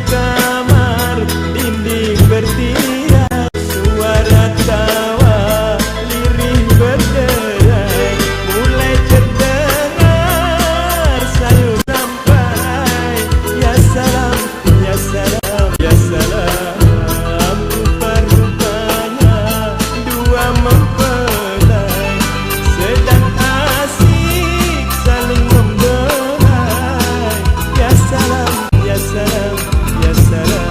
sekamar, dinding bertirai, suara tawa lirih berderai, mulai terdengar sayur sampai. Ya salam, ya salam, ya salam. Rupa-rupanya dua mempelai, sedang asik saling membelai. Ya salam, ya salam, ya salam.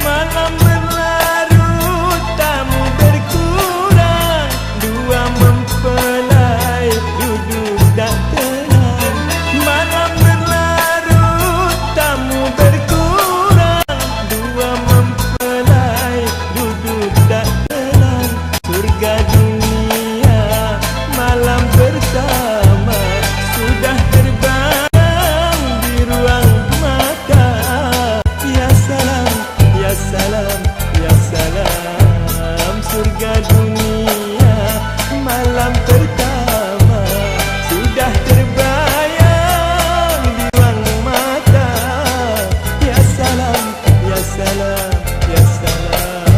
Malam berlarut, tamu berkurang, dua mempelai duduk tak tenang. Malam berlarut, tamu berkurang, dua mempelai duduk tak tenang. Surga dunia malam pertama sudah terbang di ruang mata. Ya salam, ya salam, ya salam. Surga dunia malam pertama sudah terbayang di ruang mata. Ya salam, ya salam, ya salam.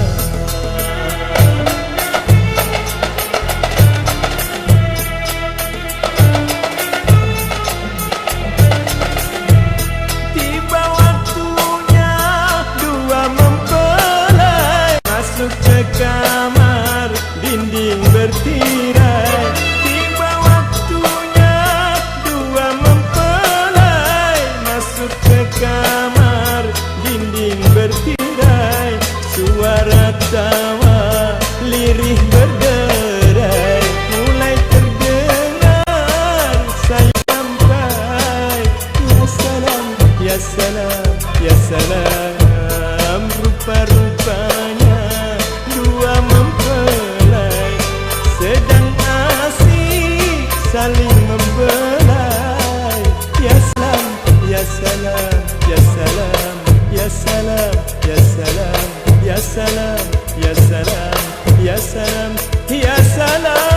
Tiba waktunya dua mempelai masuk ke kamar, dinding bertirai. Tiba waktunya dua mempelai masuk ke kamar, dinding bertirai, suara tawa lirih berderai, mulai terdengar saya sampai. Ya salam, ya salam, ya salam. Rupa-rupanya dua mempelai sedang asik saling membelai. Ya salam, ya salam, ya salam, ya salam, ya salam, ya salam, ya salam, ya salam, ya salam.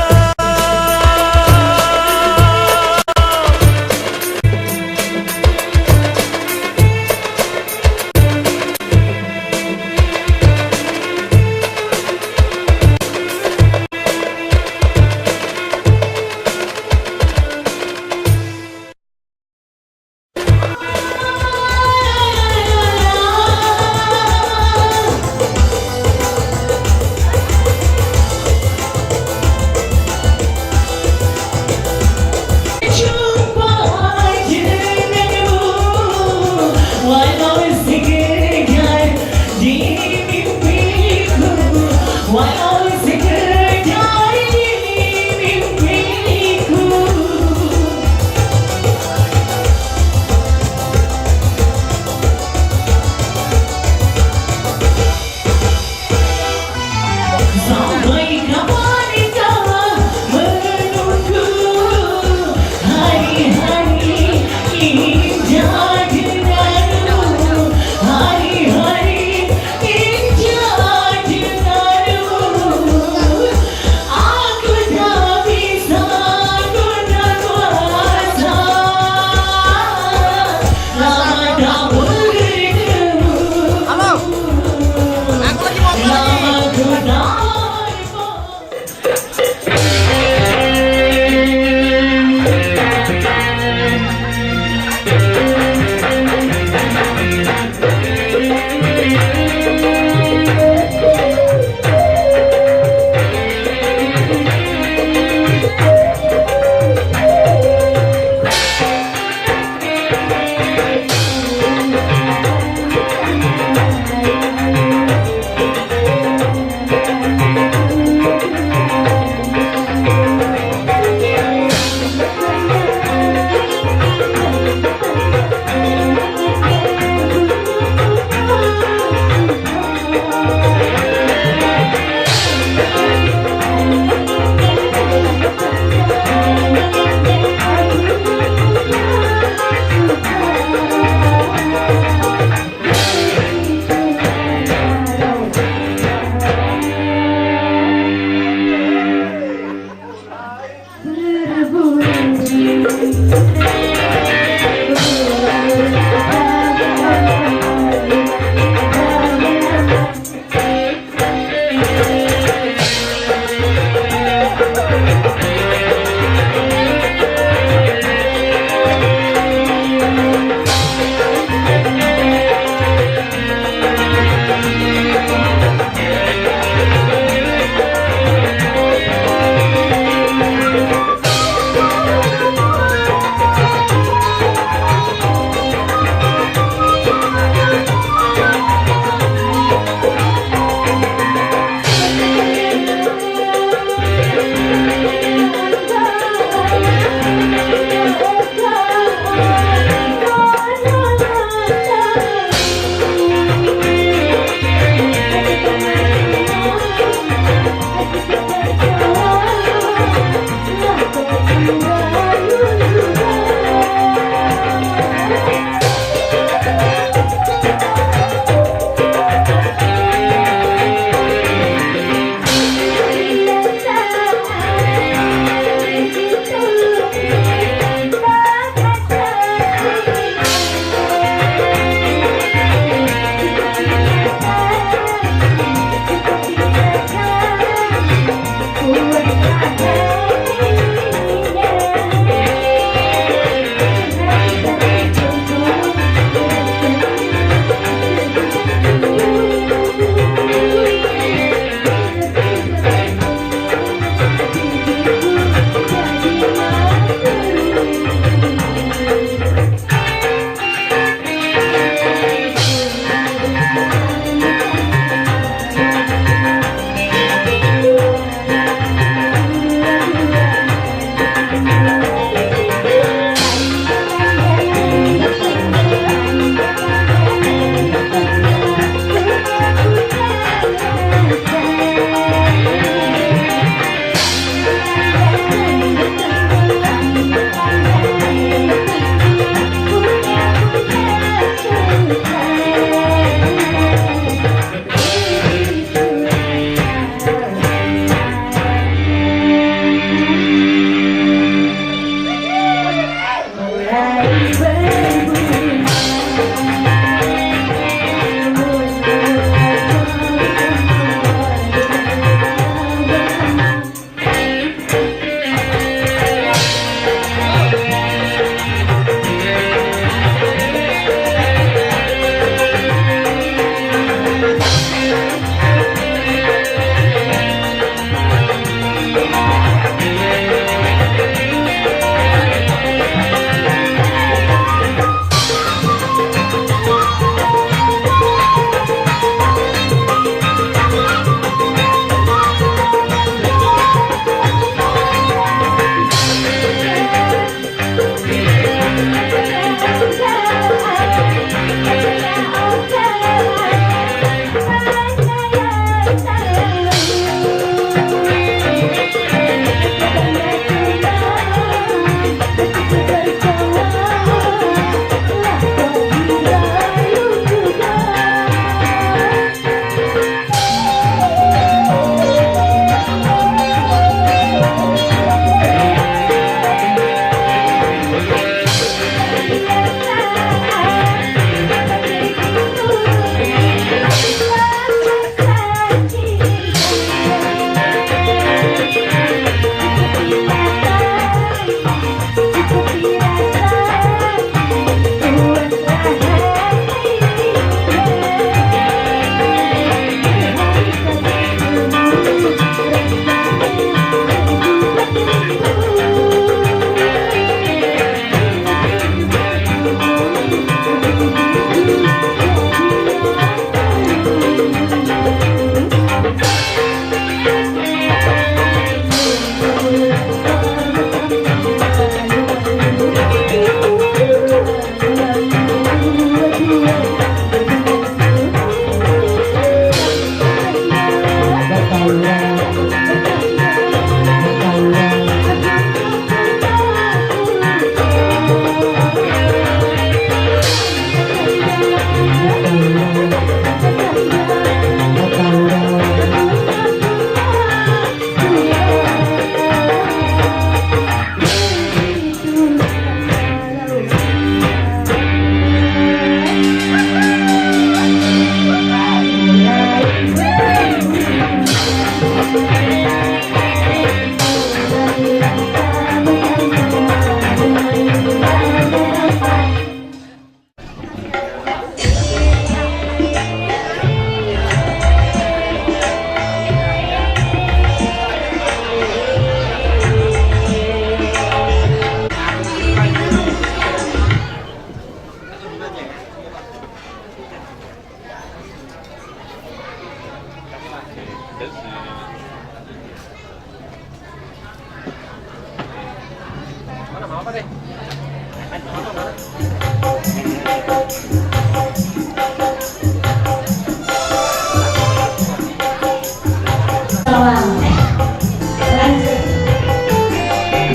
Lanjut.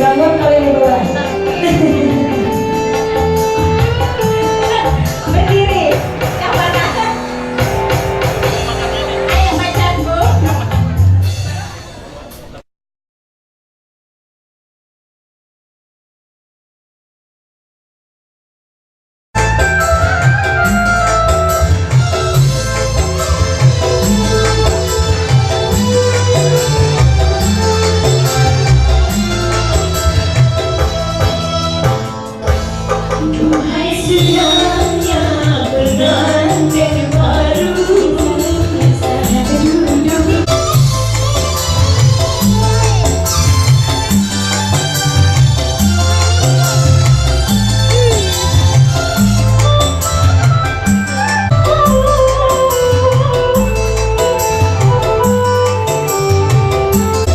Bangun kalian berdua. Berdiri. Yang mana? Ayo pacarku. Duhai senangnya pengantin baru, saya duduk.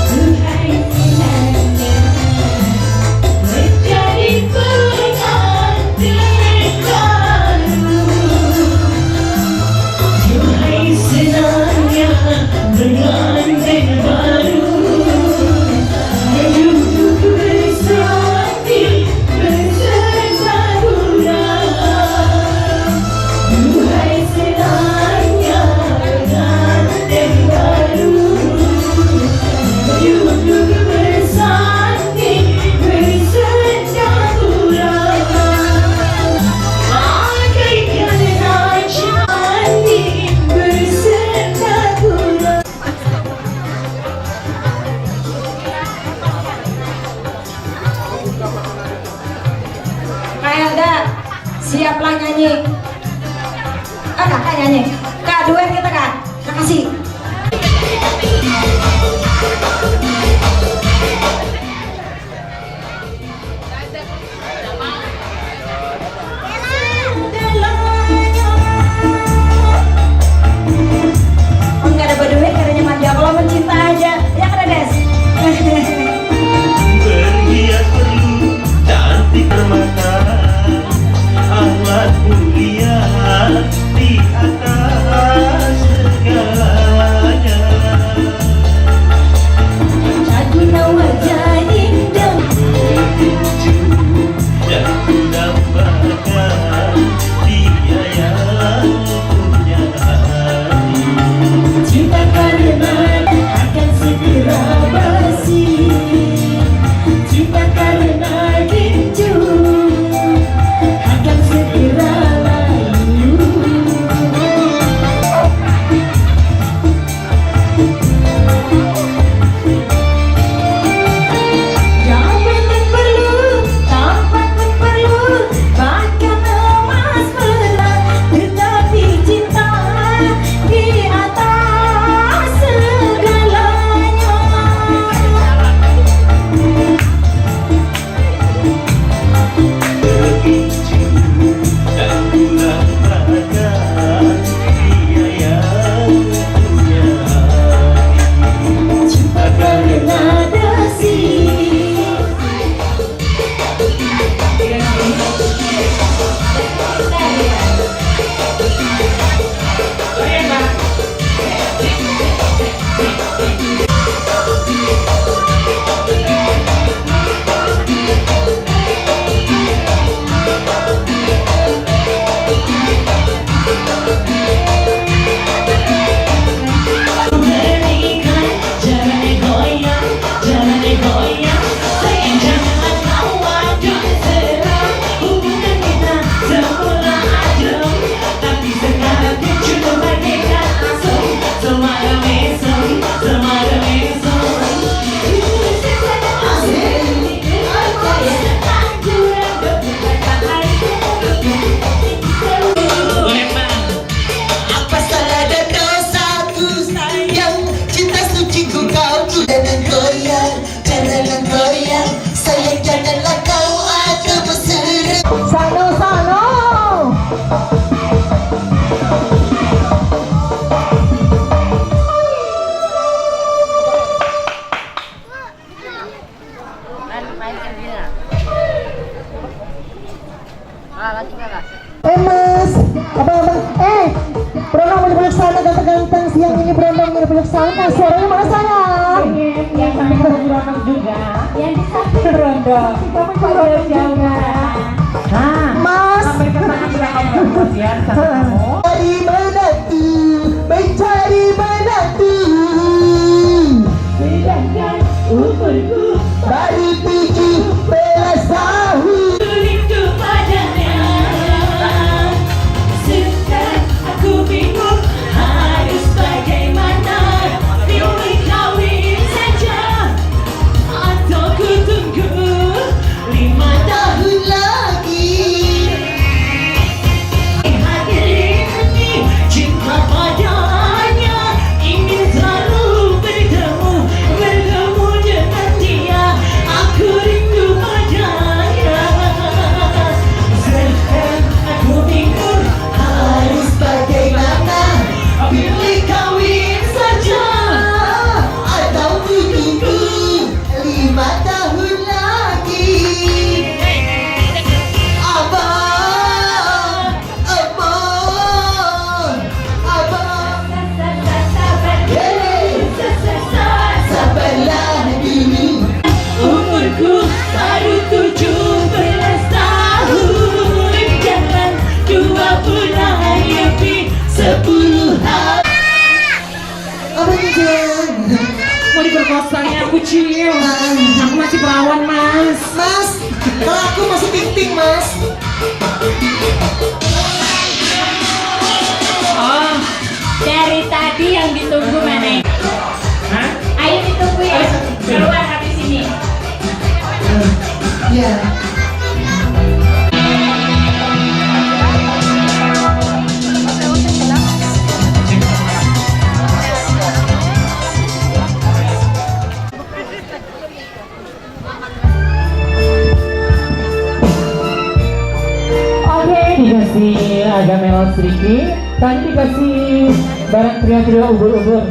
Duhai senangnya menjadi pengantin baru. Duhai senangnya pengantin baru, duduk bersanding beserta burung. Duhai senangnya pengantin baru, duduk bersanding beserta burung. Bagaikan raja beserta burung. Kak Elda, siaplah nyanyi. Kak nyanyi. Kak, duet kita Kak. Makasih. Oh, nggak ada berduit, katanya manja. Kalau mencinta aja, ya kan Des? Berhias perlu cantik permata, ahlak mulia di atas segala. Mas, abang-abang, Brondong mau dipeluk sana ganteng-ganteng siang ini Brondong mau dipeluk sana, suaranya mana sayang? Yang samping Brondong juga. Yang di samping Brondong. Kamu kalau jauh Mas, sampai ke sana belakang ya sama kamu. dari mana tuh, mencari mana tuh? Sedangkan umurku Baru 17 tahun. rindu padanya. Sedang aku bingung harus bagaimana. Pilih kawin saja atau ku tunggu 5 tahun lagi. Hati ini cinta padanya, ingin selalu bertemu dengan dia. Aku rindu padanya. Sedang aku bingung harus bagaimana. Pilih kawin saja Atau ku tunggu 5 tahun lagi. Abang, abang, abang, sabarlah dulu. Umurku baru 17 tahun. Jangan 2 bulan lebih 10 hari. Abang Jen, Mau diperkosanya aku Cil. Aku masih perawan mas. Mas, kalau aku masih ting-ting Mas. Oh, dari tadi yang ditunggu mana? Hah? Ayo ditunggu ya. Keluar habis ini. Iya. Oke, dikasih agak melon sedikit. Tadi dikasih barang trio-trio ubur-ubur.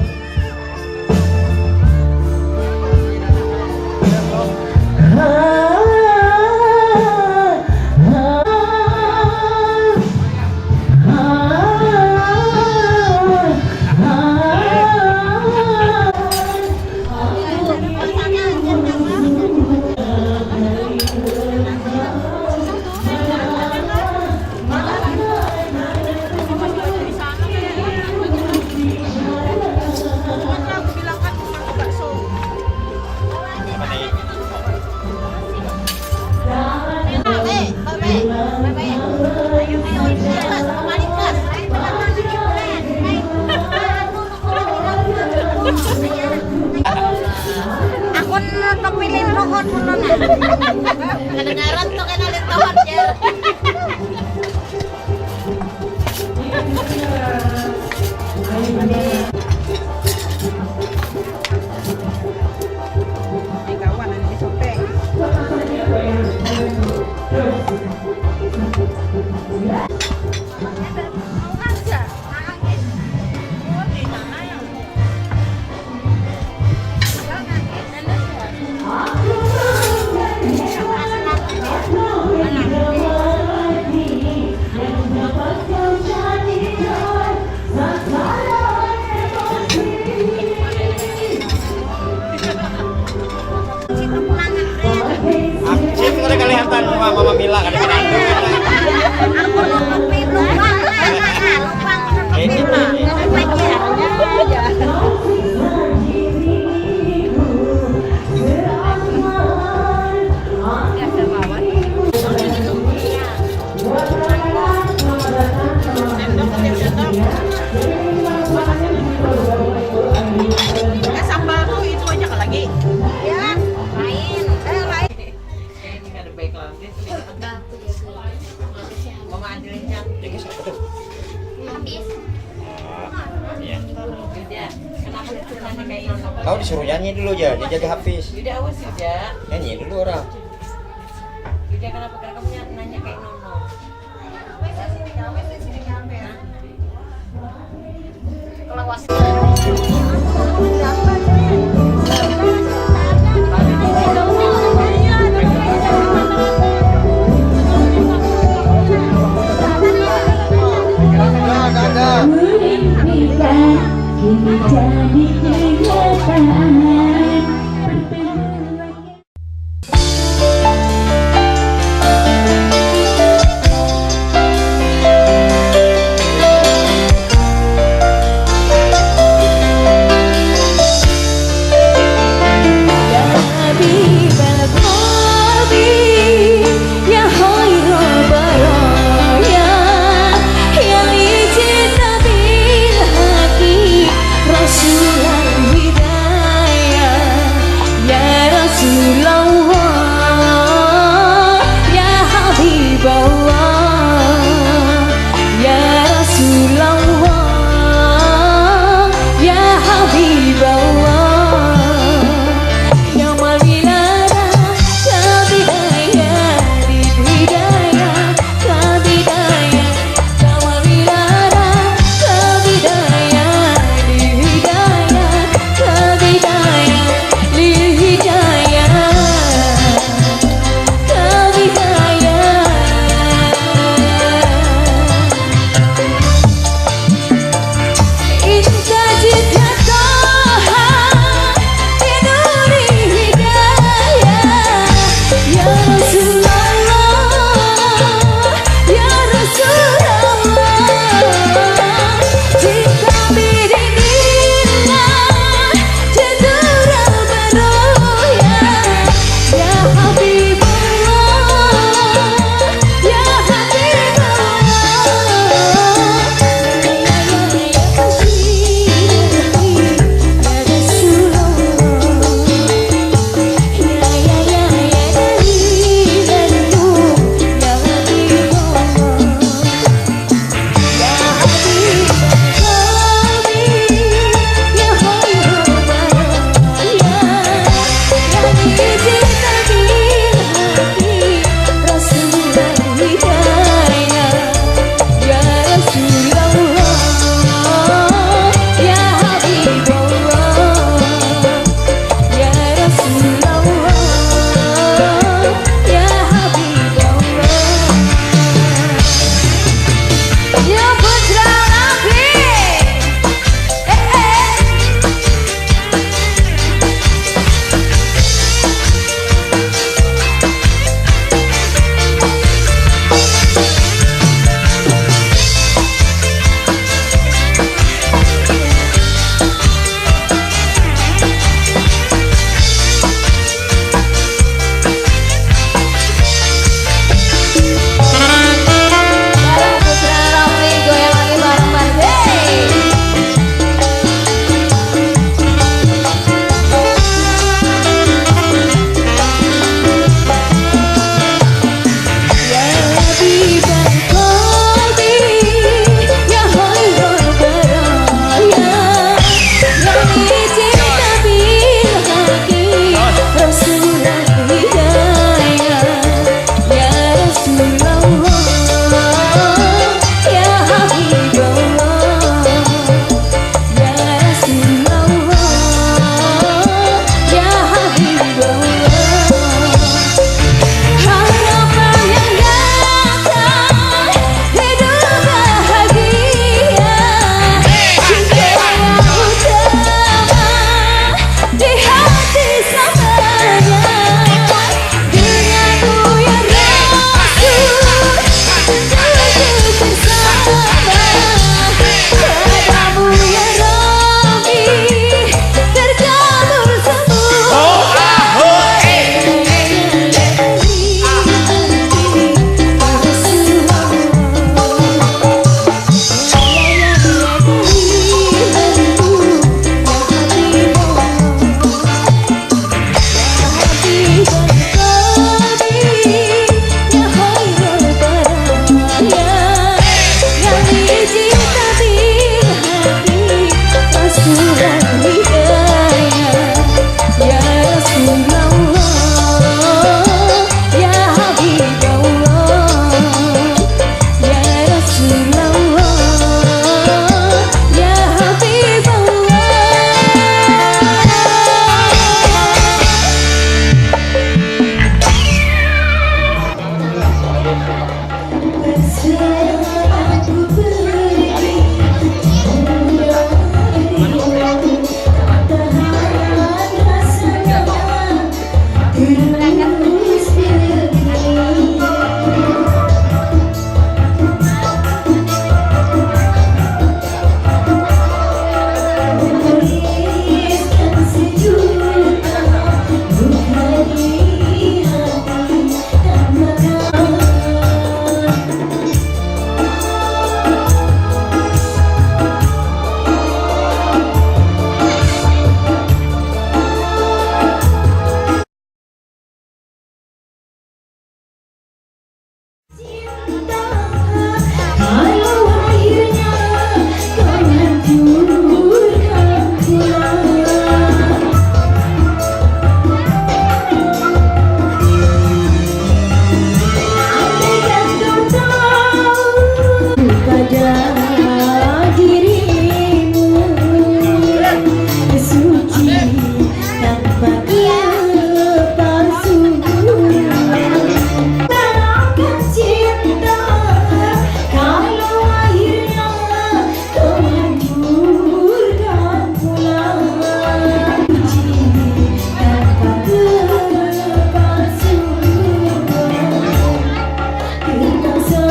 Aku pemilih rokok dulu nah. Kedengaran tuh kan oleh tawar ya. kelihatan muka Mama Mila kadang-kadang. Aku nutupi lubang, Sambalku itu aja lagi. ya, lain, lain. Ini ada baik lagi. Mama anjingnya. Jadi siapa tuh? Habis. Iya. Yuda, kenapa ditanya kayak ini? Kau disuruh nyanyi dulu aja, dia jaga Hafiz. Yuda awas Yuda. Nyanyi dulu orang. Yuda kenapa kamu nanya kayak Nono? Kalau Kalau akhirnya kau hancurkan pulang. Andaikan kau tahu pada dirimu suci tanpa kepalsuan. Terangkan cinta kalau akhirnya kau hancurkan pulang. Suci tanpa kepalsuan. Terpaksa.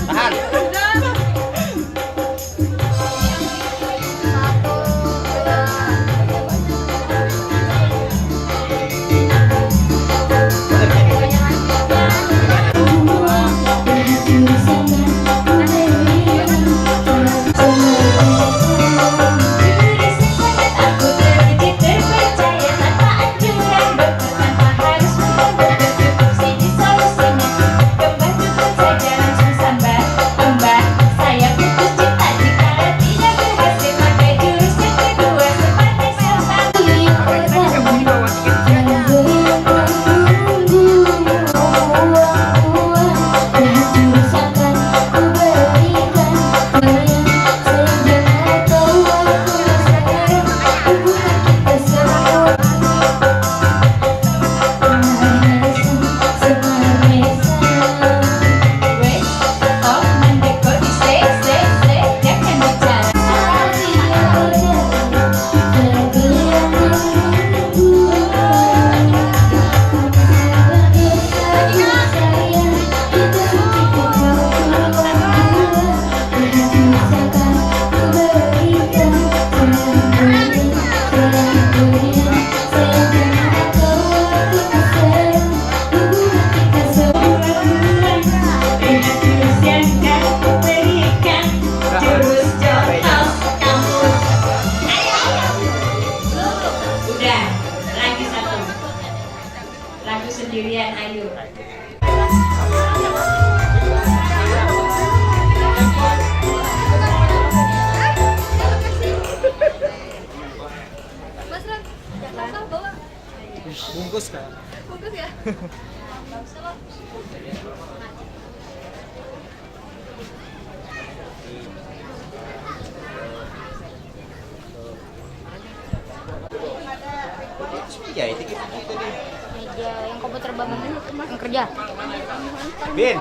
Tahan. Udah, lagi satu lagu sendirian, ayo. Bungkus kan? Ya, itu gitu deh. Meja yang komputer bangun yang kerja. Bin.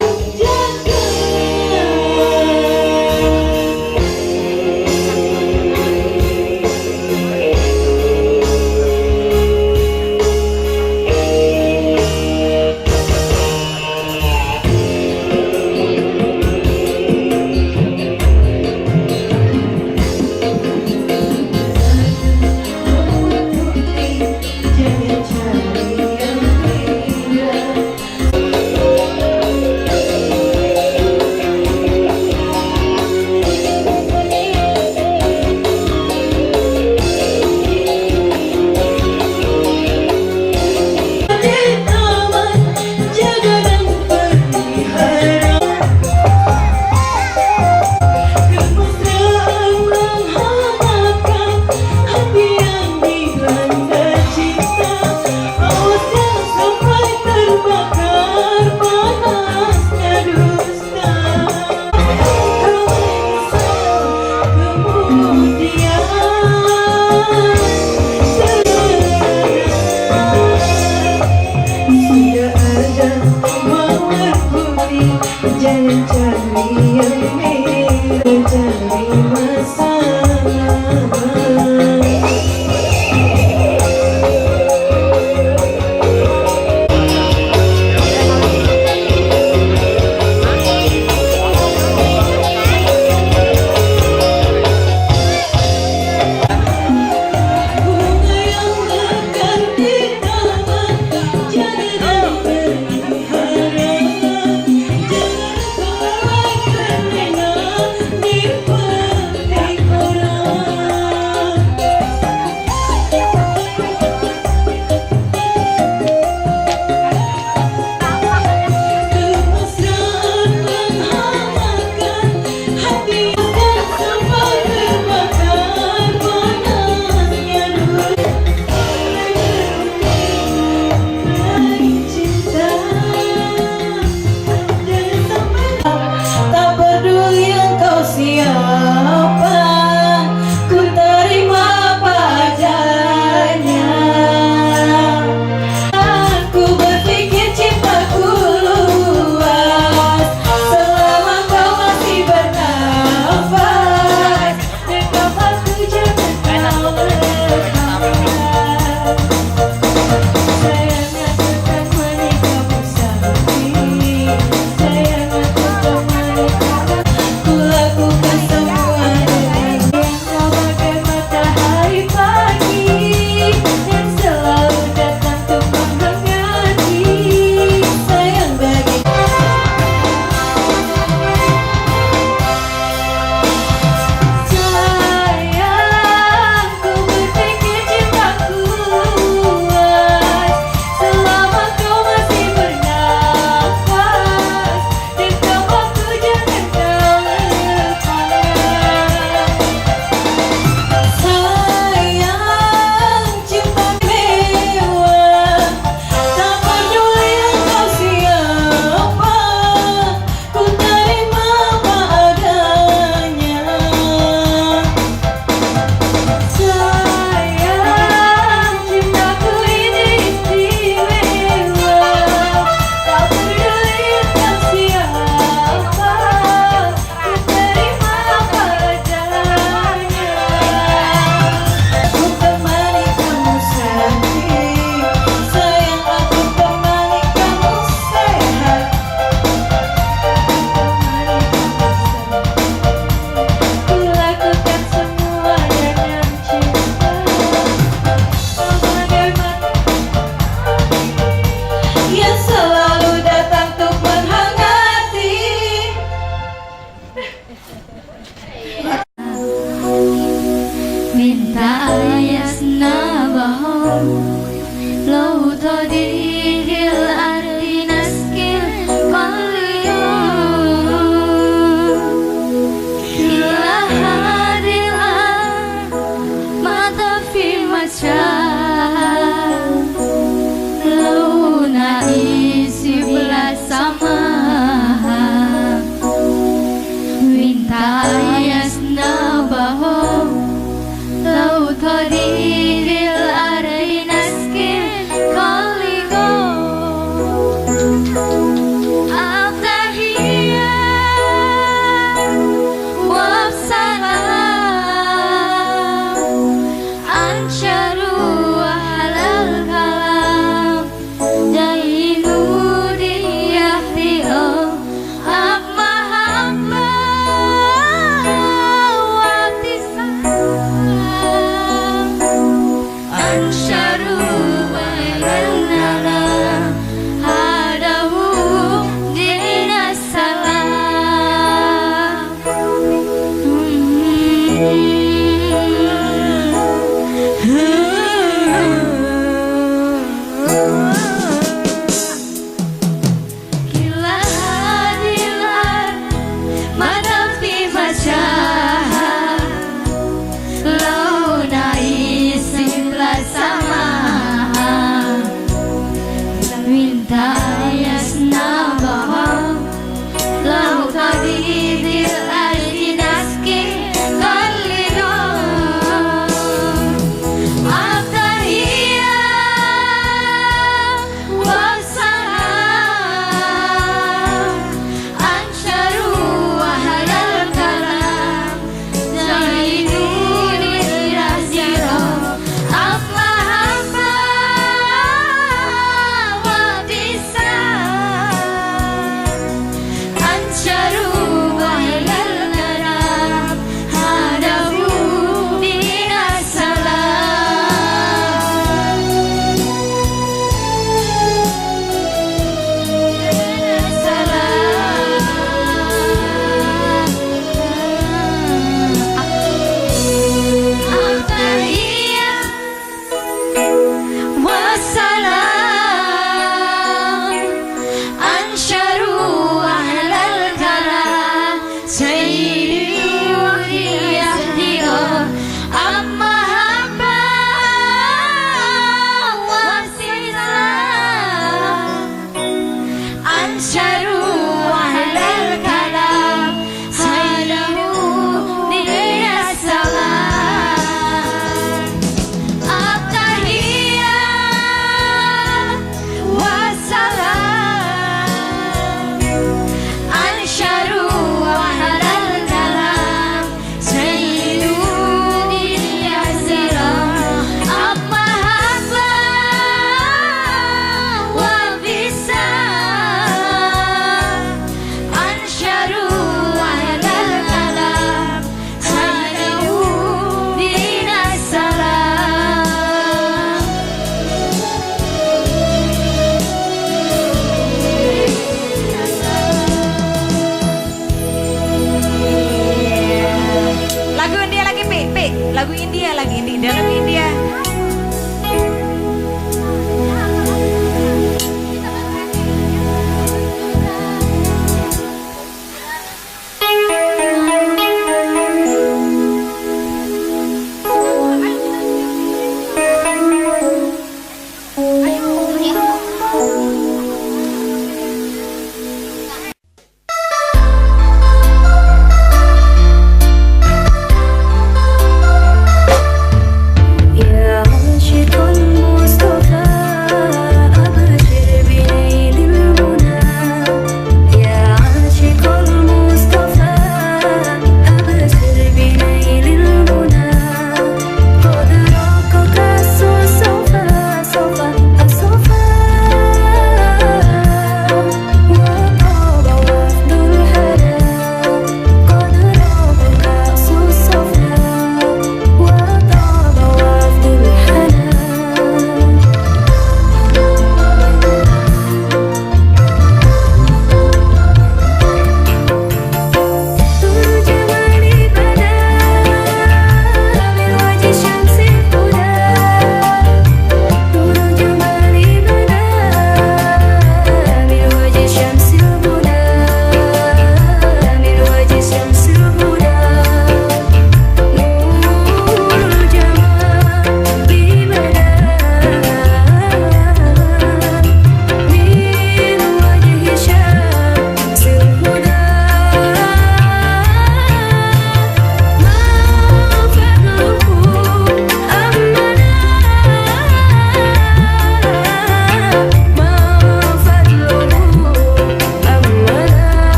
lagu India lagu India.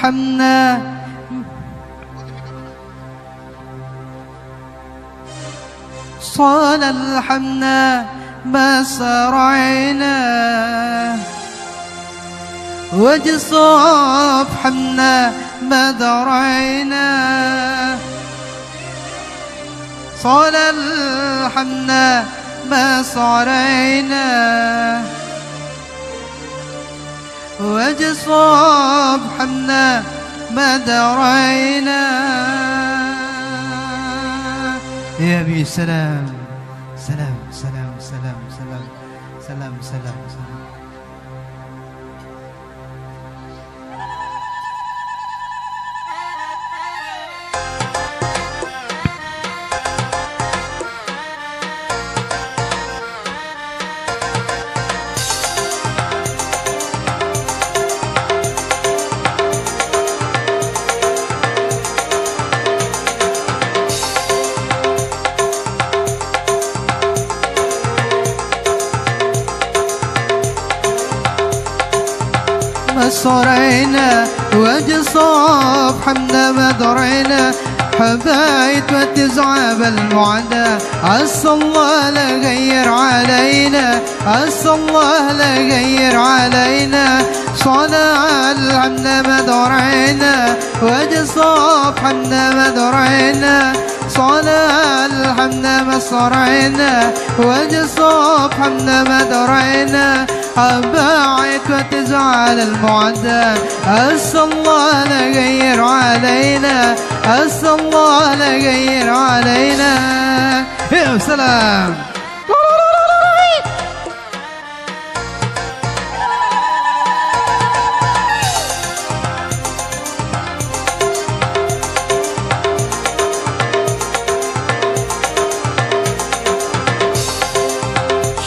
ارحمنا صال الحمنا ما سرعنا وجصاف حمنا ما درعنا صال الحمنا ما صارينا وجصاب حمنا ما درينا يا أبي سلام سلام سلام سلام سلام سلام سلام سلام صرينا وجصاب حمنا ما درينا حبايت وتزعب المعدى عسى الله لا غير علينا عسى الله لا غير علينا صلاة الحمنا ما درينا وجصاب حمنا ما درينا صلاة الحمنا ما صرينا وجصاب حمنا ما درينا حبايت وتزعل المعدى عسى الله لا غير علينا عسى الله لا غير علينا يا سلام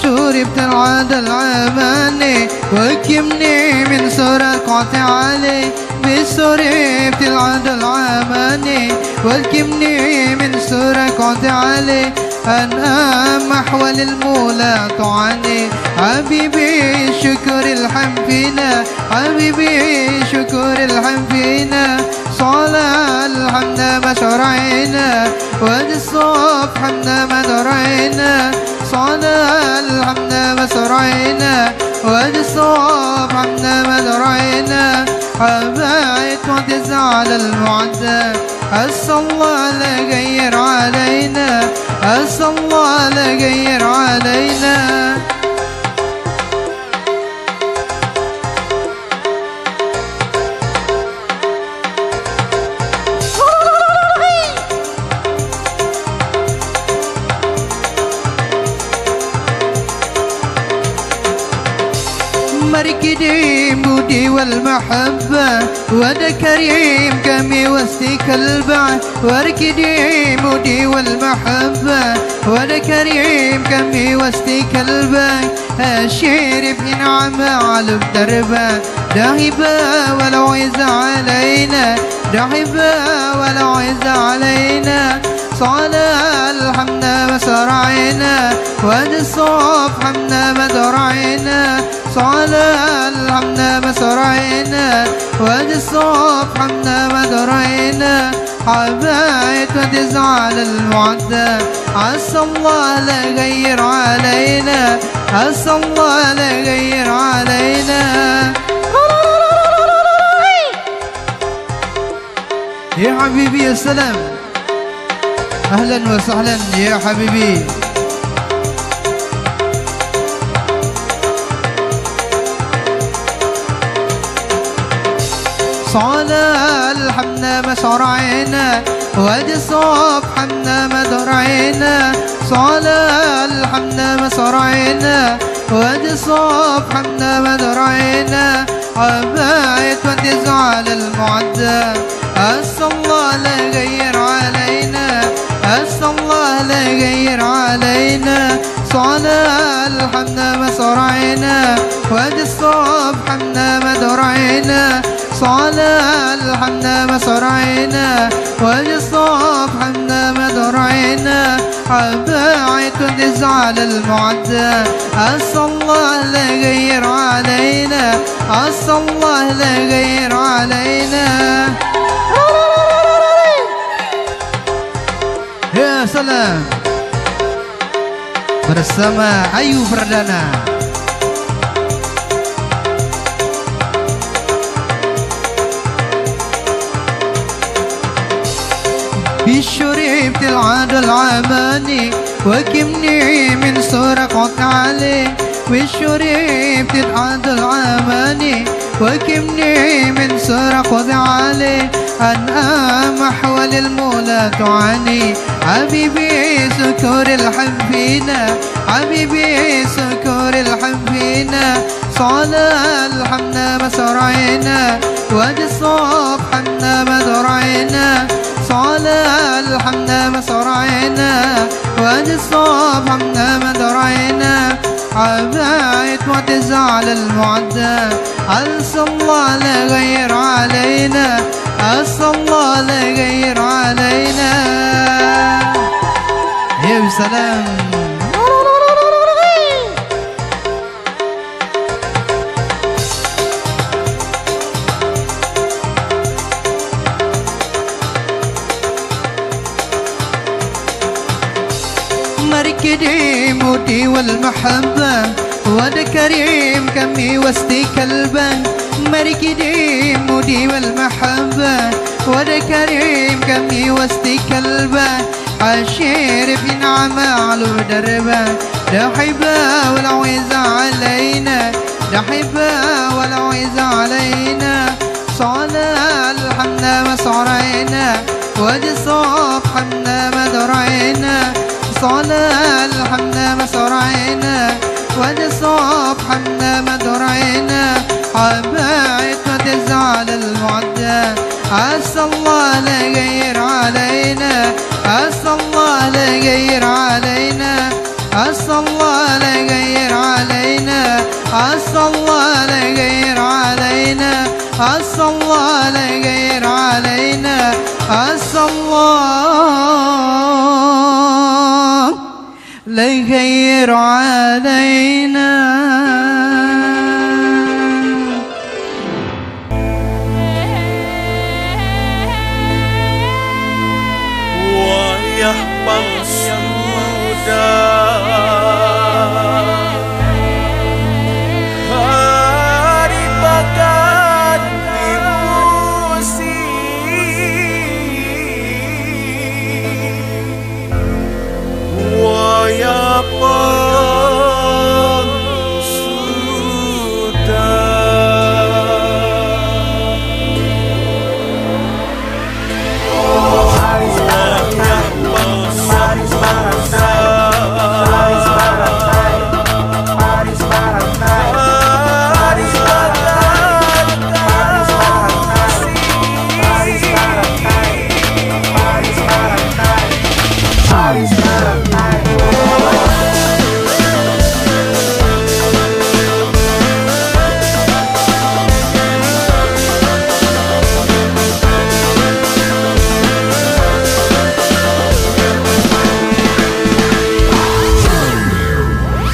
شربت العاد العماني وكمني من سورة قاطع علي بسربت العاد العماني والكمني من سورة قاطع علي أنا محول المولى طعني حبيبي شكر الحمد فينا حبيبي شكر الحمد فينا صلاة الحمد ما شرعنا والصوف حمد ما درينا صلاة الحمد ما شرعنا والصوف حمد ما درينا حبايت وتزعل المعدى عسى الله لا غير علينا عسى الله لا غير علينا مركدي مودي والمحبة ودا كريم كمي وسطي كالبع واركدي مودي والمحبة ودا كريم كمي وسطي كالبع الشير بنعمة على بدربة داهبة ولو عز علينا داهبة ولو عز علينا صلاة الحمد مسرعنا والصوف حمد مدرعنا صلاة الحمد مسرعنا والصوف حمد مدرعنا حبايت وتزعل المعدى عسى الله لا غير علينا عسى الله لا غير علينا يا حبيبي يا سلام أهلا وسهلا يا حبيبي صلاة الحمد مسرعنا وادي صوب حمد مدرعنا صلاة الحمد مسرعنا وادي صوب حمد مدرعنا حبايت وتزعل المعدى عسى الله لا غير علينا عسى الله لا غير علينا صلاة الحمد مسرعنا وادي الصوب حمد مدرعنا صلاة الحمد مسرعنا وادي الصوب حمد مدرعنا حبايت وتزعل المعدى عسى الله لا غير علينا عسى الله لا غير علينا يا سلام bersama Ayu Perdana. بشربت العاد العماني وكمني من سرقة عليه وشربت العاد العماني وكمني من سرقة عليه أنا محول المولى تعني حبيبي سكر الحب فينا حبيبي سكر الحب فينا صلاة الحمد مسرعنا وادي الصبح حنا مدرعنا صلاة الحمد مسرعنا وادي الصبح حنا مدرعنا عبايت وتزعل المعدى أنسى الله لا غير علينا أنسى الله لا غير علينا يا سلام مركدي موتي والمحبة وده كريم كمي وسطي كلبة مركدي موتي والمحبة وده كريم كمي وسطي كلبة عشير في نعمة على دربة ده حبة والعويز علينا ده حبة والعويز علينا صلاة الحمد مسعرينا ودي صبح حمد مدرعينا صلاة الحمد مسرعنا ودي صبح حمد مدرعنا حبايت ما تزعل المعدى عسى الله لا غير علينا عسى الله لا غير علينا عسى الله لا غير علينا عسى الله لا غير علينا عسى الله لا غير علينا عسى الله لا يغير علينا wayah pangsuda hari baganti musim wayah pangsuda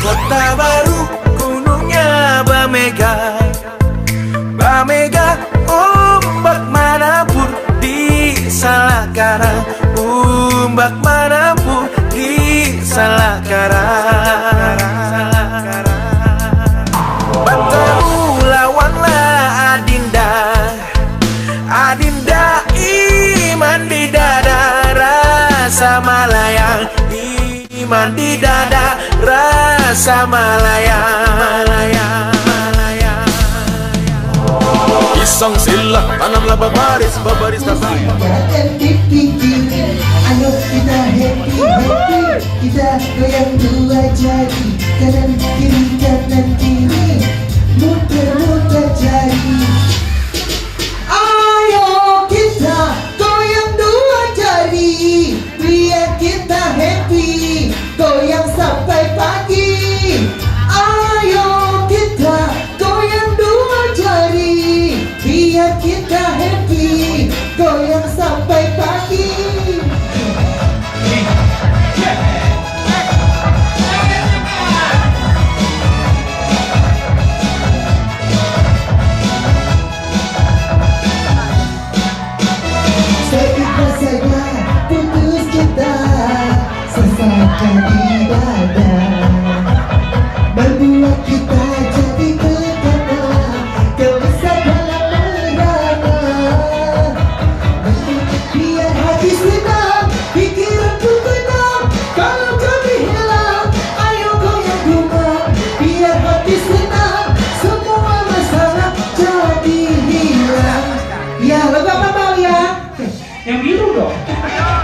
Kota baru gunungnya Bamega ombak manapun di salah karang ombak manapun di salah karang Bantu lawanlah Adinda iman di dada rasa malayang iman di dada rasa malayang Isang sila tanamlah babaris tasaya Ayo kita happy kita goyang dua jari kanan kiri muter jari ayo kita goyang dua jari biar kita happy goyang sampai pagi ayo kita goyang dua jari biar kita happy goyang sampai pagi dong.